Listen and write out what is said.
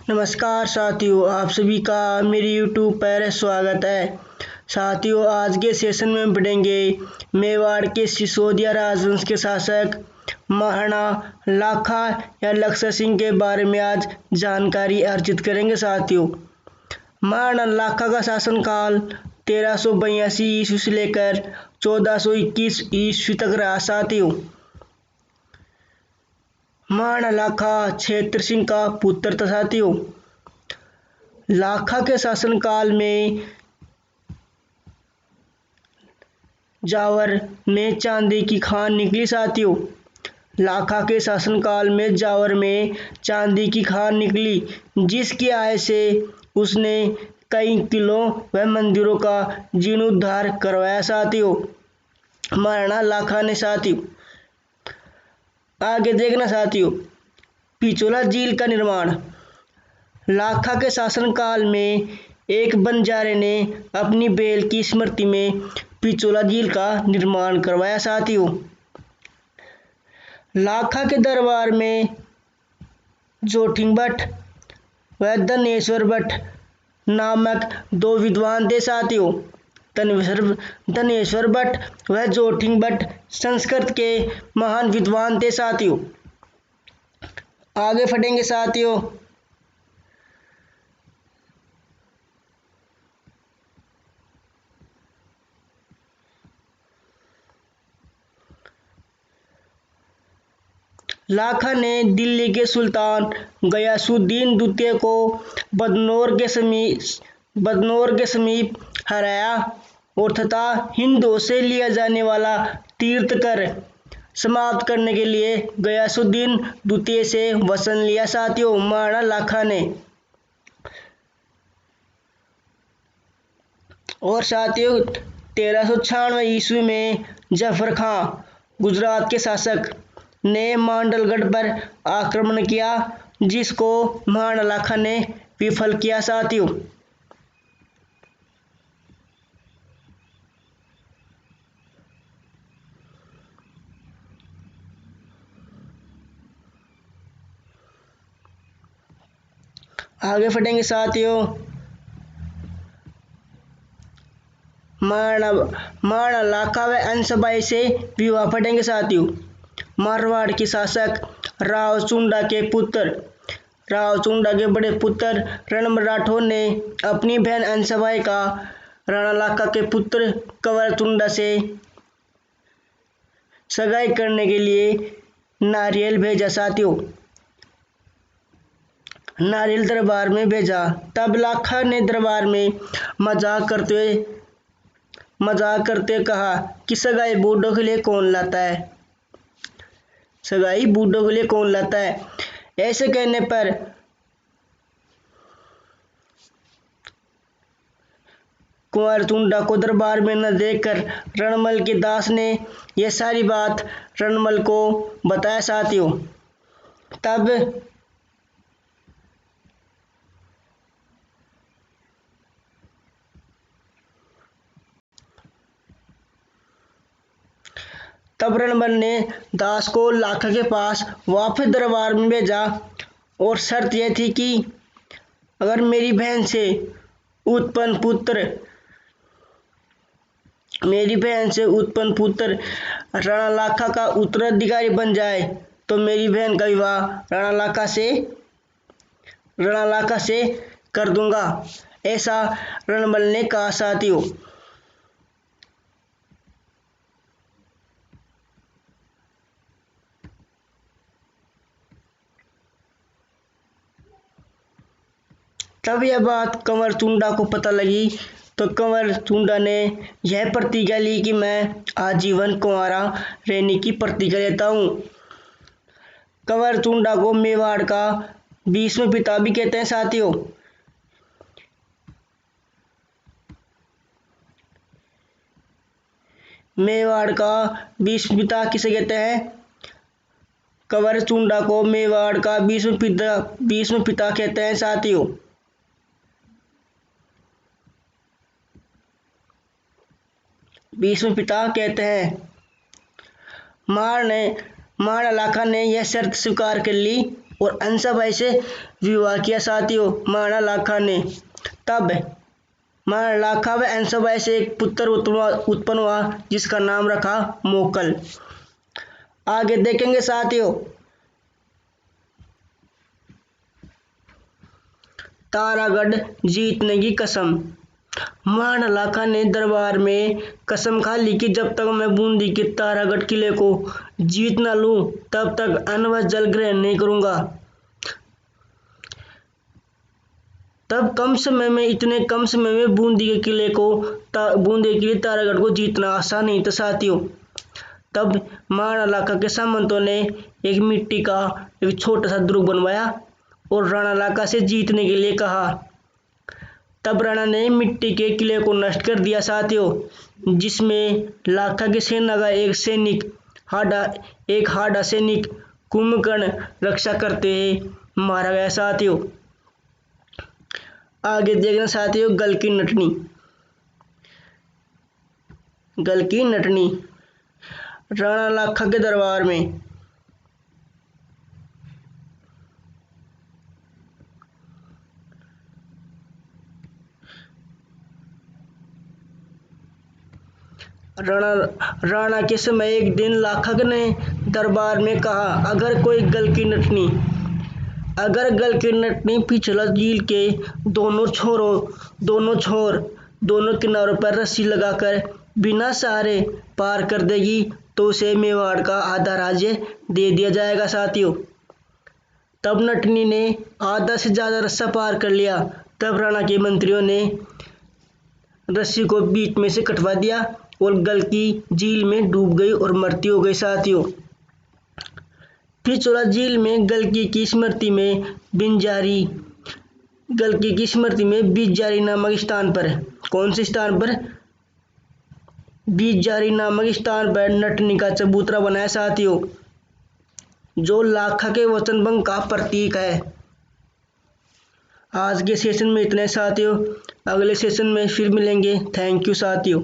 नमस्कार साथियों, आप सभी का मेरी यूट्यूब पर स्वागत है। साथियों, आज के सेशन में पढ़ेंगे मेवाड़ के सिसोदिया राजवंश के शासक महाराणा लाखा या लखन सिंह के बारे में आज जानकारी अर्जित करेंगे। साथियों, महाराणा लाखा का शासनकाल 1382 ईस्वी से लेकर 1421 ईस्वी तक रहा। साथियों, महाराणा लाखा क्षेत्र सिंह का पुत्र था। साथियों, लाखा के शासनकाल में जावर में चांदी की खान निकली। साथियों, लाखा के शासनकाल में जावर में चांदी की खान निकली, जिसकी आय से उसने कई किलों व मंदिरों का जीर्णोद्धार करवाया। साथियों, महाराणा लाखा ने। साथियों, आगे देखना। साथियों, पिछोला झील का निर्माण। लाखा के शासनकाल में एक बंजारे ने अपनी बेल की स्मृति में पिछोला झील का निर्माण करवाया। साथियों, लाखा के दरबार में जोठिंग भट्ट व धनेश्वर भट्ट नामक दो विद्वान थे। साथियों, धनेश्वर भट्ट व जोठिंग भट्ट संस्कृत के महान विद्वान थे। साथियों, आगे बढ़ेंगे। साथियों, लाखा ने दिल्ली के सुल्तान गयासुद्दीन द्वितीय को बदनौर के समीप हराया और तथा हिंदुओं से लिया जाने वाला तीर्थ कर समाप्त करने के लिए गयासुद्दीन द्वितीय से वचन लिया। साथियों, महाराणा लाखा ने। और साथियों, 1396 ईस्वी में जफर खां गुजरात के शासक ने मांडलगढ़ पर आक्रमण किया, जिसको महाराणा लाखा ने विफल किया। साथियों, आगे बढ़ेंगे। साथियों, महाराणा लाखा व अंसबाई से विवाह पढ़ेंगे। साथियों, मारवाड़ के शासक रावचुंडा के बड़े पुत्र रणमल राठौर ने अपनी बहन अंसबाई का राणा लाखा के पुत्र कंवरचुंडा से सगाई करने के लिए नारियल भेजा। साथियों, नारियल दरबार में भेजा। तब लाखा ने दरबार में मजाक करते कहा कि सगाई बूढ़ों के लिए कौन लाता है। ऐसे कहने पर कुंवरचुंडा को दरबार में न देखकर रणमल के दास ने यह सारी बात रणमल को बताया। साथियों, तब रणमल ने दास को लाखा के पास वापस दरबार में भेजा और शर्त यह थी कि अगर मेरी बहन से उत्पन्न पुत्र राणा लाखा का उत्तराधिकारी बन जाए तो मेरी बहन का विवाह राणा लाखा से कर दूंगा, ऐसा रणमल ने कहा। साथियों, तब यह बात कंवरचुंडा को पता लगी तो कंवरचुंडा ने यह प्रतिज्ञा ली कि मैं आजीवन कुंवारा रहने की प्रतिज्ञा लेता हूँ। कंवरचुंडा को मेवाड़ का 20वां पिता भी कहते हैं। साथियों, मेवाड़ का 20वां पिता किसे कहते हैं? कंवरचुंडा को मेवाड़ का 20वां पिता कहते हैं। साथियों, 20वां पिता कहते हैं। महाराणा लाखा ने यह शर्त स्वीकार कर ली और अंसाबाई से विवाह किया साथियों महाराणा लाखा ने। तब महाराणा लाखा व अंसाबाई से एक पुत्र उत्पन्न हुआ जिसका नाम रखा मोकल। आगे देखेंगे साथियों। तारागढ़ जीतने की कसम। महाराणा लाखा ने दरबार में कसम खा ली कि जब तक मैं बूंदी के तारागढ़ किले को जीत न लूं तब तक अन्न व जल ग्रहण नहीं करूंगा। इतने कम समय में बूंदी के किले तारागढ़ को जीतना आसान नहीं था साथियों। तब महाराणा लाखा के सामंतों ने एक मिट्टी का एक छोटा सा दुर्ग बनवाया और राणा लाखा से जीतने के लिए कहा। तब राणा ने मिट्टी के किले को नष्ट कर दिया साथियों, जिसमें लाखा की सेना का एक हाडा सैनिक कुंभकर्ण रक्षा करते हुए मारा गया साथियों। आगे देखना साथियों गल की नटनी। राणा लाखा के दरबार में राणा के समय एक दिन लाखा ने दरबार में कहा, अगर गल की नटनी पिछला झील के दोनों किनारों पर रस्सी लगाकर बिना सहारे पार कर देगी तो उसे मेवाड़ का आधा राज्य दे दिया जाएगा साथियों। तब नटनी ने आधा से ज्यादा रस्सा पार कर लिया। तब राणा के मंत्रियों ने रस्सी को बीच में से कटवा दिया और गल की झील में डूब गई और मृत्यु हो गई साथियों। पिछोला झील में गलकी की स्मृति में बीजारी नामक स्थान पर, कौन से स्थान पर, बीजारी नामक स्थान पर नटनी का चबूतरा बनाया साथियों, जो लाखा के वचन भंग का प्रतीक है। आज के सेशन में इतना साथियों, अगले सेशन में फिर मिलेंगे। थैंक यू साथियों।